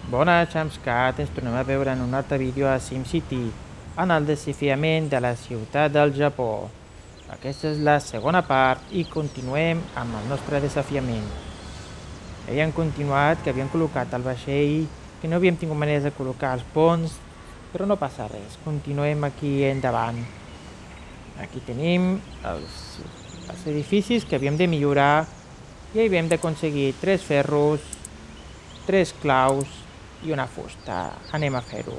Bona, Xamscat, ens tornem a veure en un altre vídeo a SimCity, en el desafiament de la ciutat del Japó. Aquesta és la segona part i continuem amb el nostre desafiament. Havíem continuat que havíem col·locat el vaixell, que no havíem tingut maneres de col·locar els ponts, però no passa res, continuem aquí endavant. Aquí tenim els edificis que havíem de millorar i havíem d'aconseguir 3 ferros, 3 claus i una fusta. Anem a fer-ho.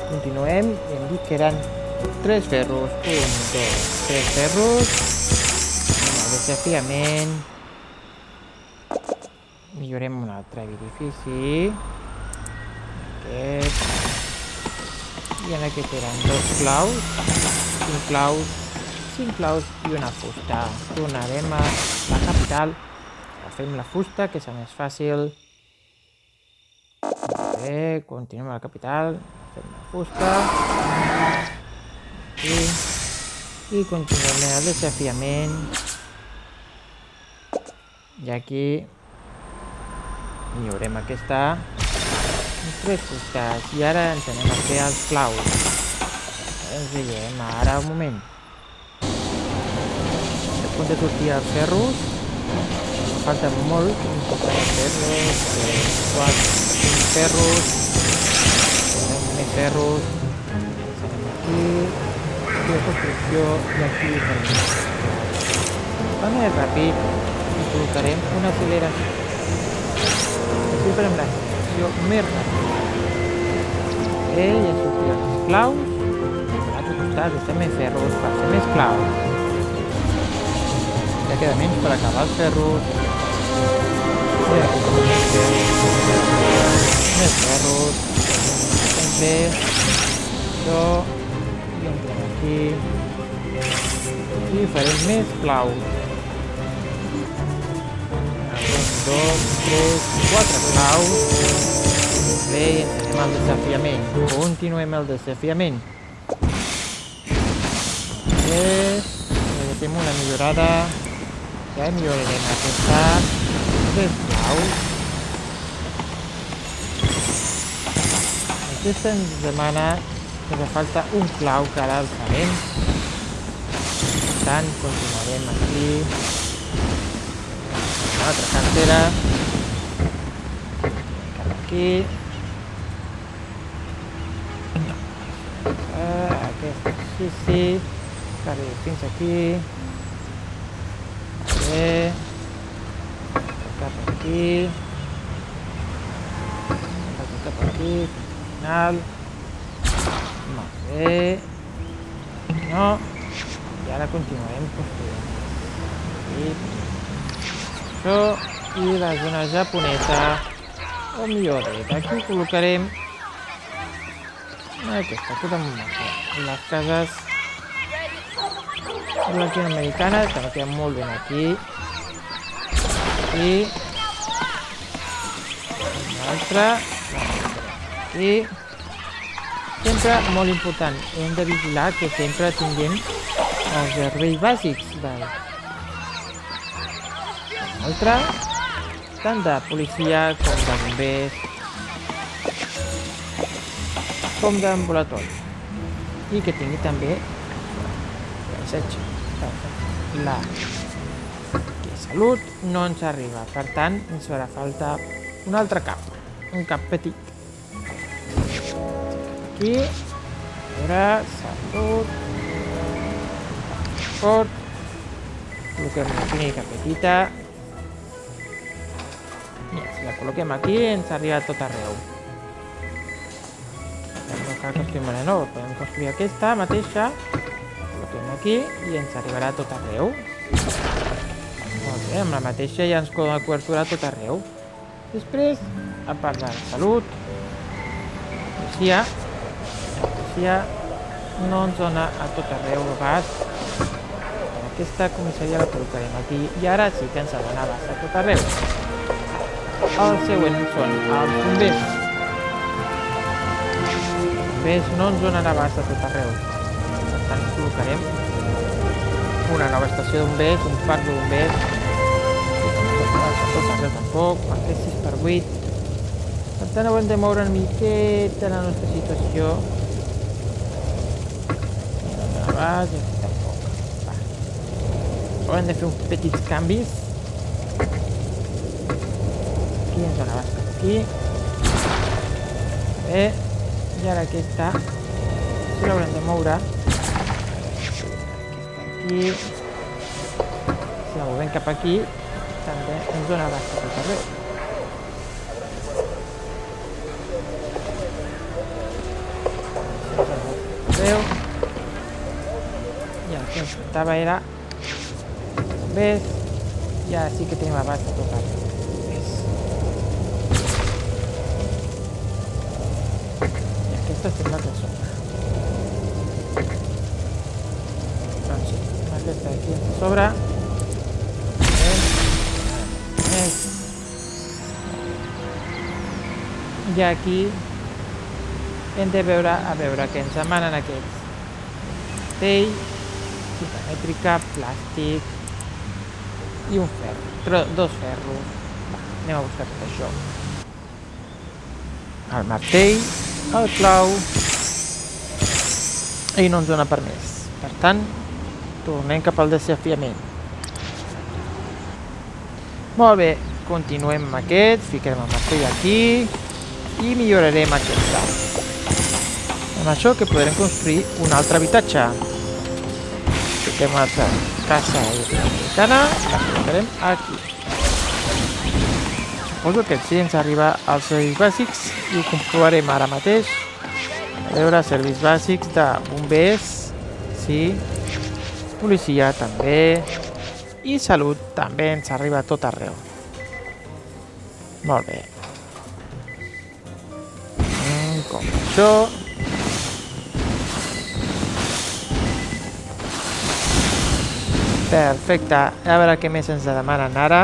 Continuem i hem dit que eren 3 ferros. 1, 2, 3 ferros. Anem al desafiament. Millorem un altre edifici. Aquest. I en aquest eren 2 claus, 5 claus, 5 claus i una fusta. Tornarem a la capital. Fem la fusta, que és el més fàcil. Bé, continuem a la capital. Fem la fusta. I continuem el desafiament. I aquí millorem aquesta. 3 fustes. I ara ens anem a fer els claus. Ens veiem ara un moment. A punt de sortir els ferros. Falta molt, important ferros, 4, 5 ferros, més ferros, anem aquí, de construcció i aquí farem. Va més ràpid i col·locarem una acceleració. Així farem l'acceleració més ràpida. Bé, ja sortiran els claus, a l'altre costat estem més ferros per fer més claus. Ja queda menys per acabar els ferros. Més ferros. També. Això. I entrem aquí. I farem més claus. 1, 2, 3, 4 claus. Bé, anem al desafiament. Continuem el desafiament. Bé, fem una millorada. Ja millorarem aquesta. 3 claus. Aquesta ens demana que ens falta un clau, que ara el farem. Per tant, continuarem aquí. Una altra cartera. Cap aquí. Aquest exercici. Que fins aquí. Bé. Cap aquí. Cap aquí. Final. Molt bé. No. I ara continuarem construint. Això. I la zona japonesa. O millor dit, aquí col·locarem aquesta, tota les cases latinoamericanes, que no queden molt ben aquí. I una altra aquí. Sempre molt important, hem de vigilar que sempre tinguem els serveis bàsics. Una altra, tant de policia com de bombers com d'ambulatori, i que tingui també la salut no ens arriba, per tant ens farà falta un altre cap, un cap petit. Aquí, a veure, salut, fort, col·loquem una clínica petita, i si la col·loquem aquí ens arriba a tot arreu. No cal construir una nova, podem construir aquesta mateixa, col·loquem aquí i ens arribarà a tot arreu. Molt bé, amb la mateixa ja ens dona cobertura a tot arreu. Després, a part de la salut, la policia no ens dona a tot arreu abast. Aquesta comissaria la col·locarem aquí i ara sí que ens ha donat abast a tot arreu. Els següents són els bombers. Els bombers no ens donen abast a tot arreu. Per tant, col·locarem una nova estació de bombers, un parc de bombers. A tot arreu tampoc, per fer 6x8. Per tant, haurem de moure una miqueta la nostra situació. I no me la vas, i aquí tampoc. Va. Haurem de fer uns petits canvis. Aquí ens dona vas cap aquí. Bé. I ara aquesta sí l'haurem de moure. Aquí. Si la movem cap aquí, també ens dona baixa tot arreu. I el que ens faltava era bombers. I ara sí que tenim abast a tot arreu. I aquesta sembla que sobra. Doncs sí, aquesta d'aquí ens sobra. I aquí hem de veure, què ens demanen aquests. Tell, cinta mètrica, plàstic i un ferro, dos ferros. Va, anem a buscar tot això. El martell, el clau i no ens dona per més. Per tant, tornem cap al desafiament. Molt bé, continuem amb aquest, fiquem el martell aquí i millorarem aquesta. Amb això que podrem construir un altre habitatge. Fiquem una altra casa americana, la col·locarem aquí. Suposo que sí ens arriba als serveis bàsics i ho comprovarem ara mateix. A veure, serveis bàsics de bombers, sí, policia també, i salut també ens arriba a tot arreu. Molt bé. Com això. Perfecte. A veure què més ens demanen ara.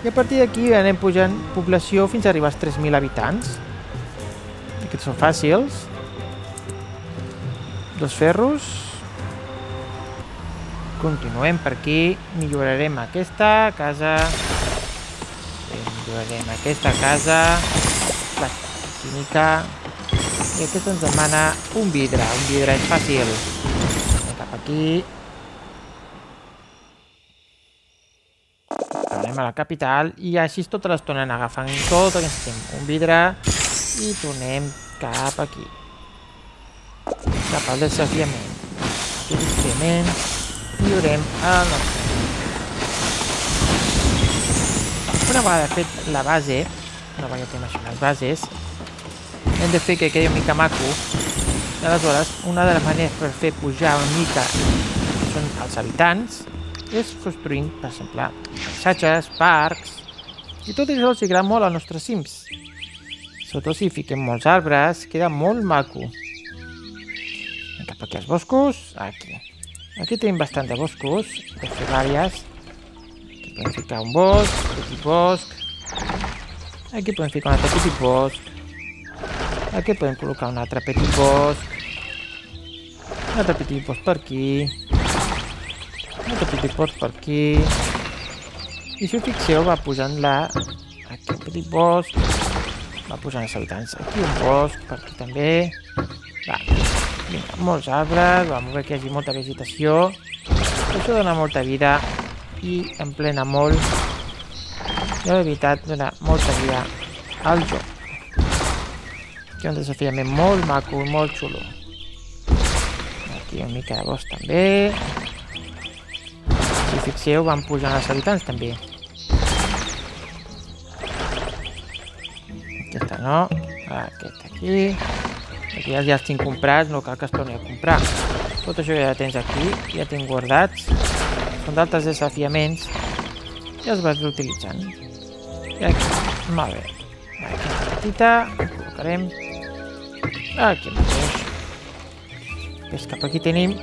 I a partir d'aquí anem pujant població fins a arribar als 3.000 habitants. Aquests són fàcils. Dos ferros. Continuem per aquí. Millorarem aquesta casa. Millorarem aquesta casa. La química. I aquesta ens demana un vidre. Un vidre és fàcil. Anem cap aquí. Anem a la capital i així tota l'estona anem agafant tot el que necessitem. Un vidre i tornem cap aquí. Cap al desafiament. Aquí desafiament. Millorem el nostre. Una vegada fet la base, una vegada tenim això, les bases, hem de fer que quedi una mica maco. I aleshores, una de les maneres per fer pujar una mica que són els habitants és construint, per exemple, paisatges, parcs, i tot això els agrada molt als nostres Sims. Sobretot si fiquem molts arbres, queda molt maco. Cap aquí als boscos, aquí. Aquí tenim bastant de boscos, de fer diverses. Aquí podem ficar un bosc, un petit bosc. Aquí podem ficar un altre petit bosc. Aquí podem col·locar un altre petit bosc. Un altre petit bosc per aquí. Un altre petit bosc per aquí. I si ho fixeu va pujant aquí un petit bosc. Va pujant els habitants. Aquí un bosc, per aquí també. Va. Vinga, molts arbres, vam veure que hi hagi molta vegetació. Això dona molta vida i emplena molt. I la veritat dona molta vida al joc. Aquí un desafiament molt maco i molt xulo. Aquí una mica de bosc també. Si fixeu van pujant els habitants també. Aquesta no, aquesta aquí. Aquí ja els tinc comprats, no cal que es torni a comprar. Tot això ja tens aquí, ja tinc guardats. Són d'altres desafiaments i els vas utilitzant. I aquí, molt bé. Aquesta petita, la col·locarem aquí mateix. Després cap aquí tenim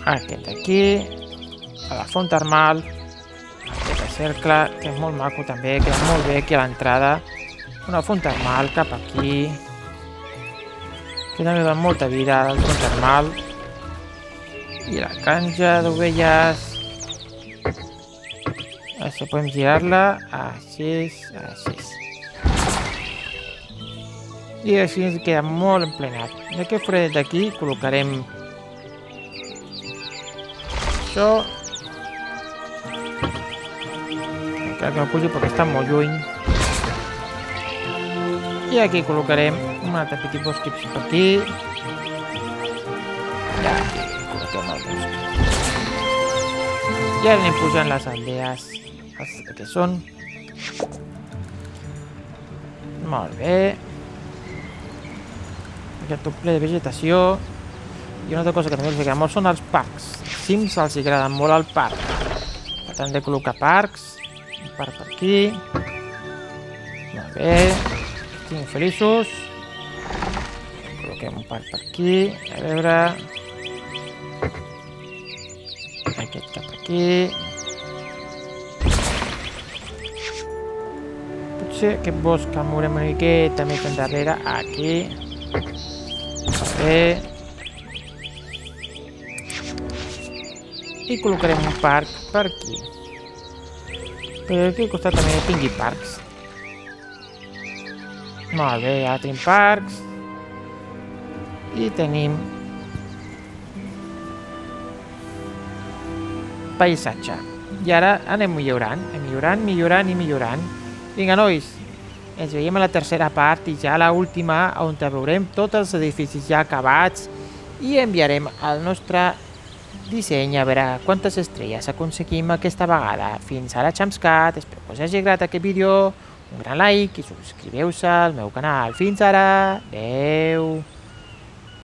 aquest d'aquí, a la font termal, aquest cercle, que és molt maco també, queda molt bé aquí a l'entrada. Una font termal cap aquí. Que també va molta vida al font termal. I la granja d'ovelles. Això podem girar-la així, així. I així ens queda molt emplenat. Ja que fora d'aquí col·locarem això. Encara que no pugi perquè està molt lluny. I aquí col·locarem un altre petit bosquet per aquí. I aquí col·loquem el bosc. I ara anem pujant les aldees que són. Molt bé. Hi ha tot ple de vegetació. I una altra cosa que també els agrada molt són els parcs. Els Sims els agrada molt el parc. Per tant, hem de col·locar parcs. Un parc per aquí. Molt bé. Estic feliços. Col·loquem un parc per aquí. A veure. Aquest cap aquí. Potser aquest bosc el mourem una miqueta més endarrere. Aquí. Bé. I col·locarem un parc per aquí. Per aquí al costat també tingui parcs. Molt bé, ja tenim parcs. I tenim paisatge. I ara anem millorant, millorant. Vinga, nois, ens veiem a la tercera part i ja a l'última on veurem tots els edificis ja acabats i enviarem el nostre disseny a veure quantes estrelles aconseguim aquesta vegada. Fins ara, Xamscat, espero que us hagi agradat aquest vídeo, un gran like i subscriveu-se al meu canal. Fins ara, adeu!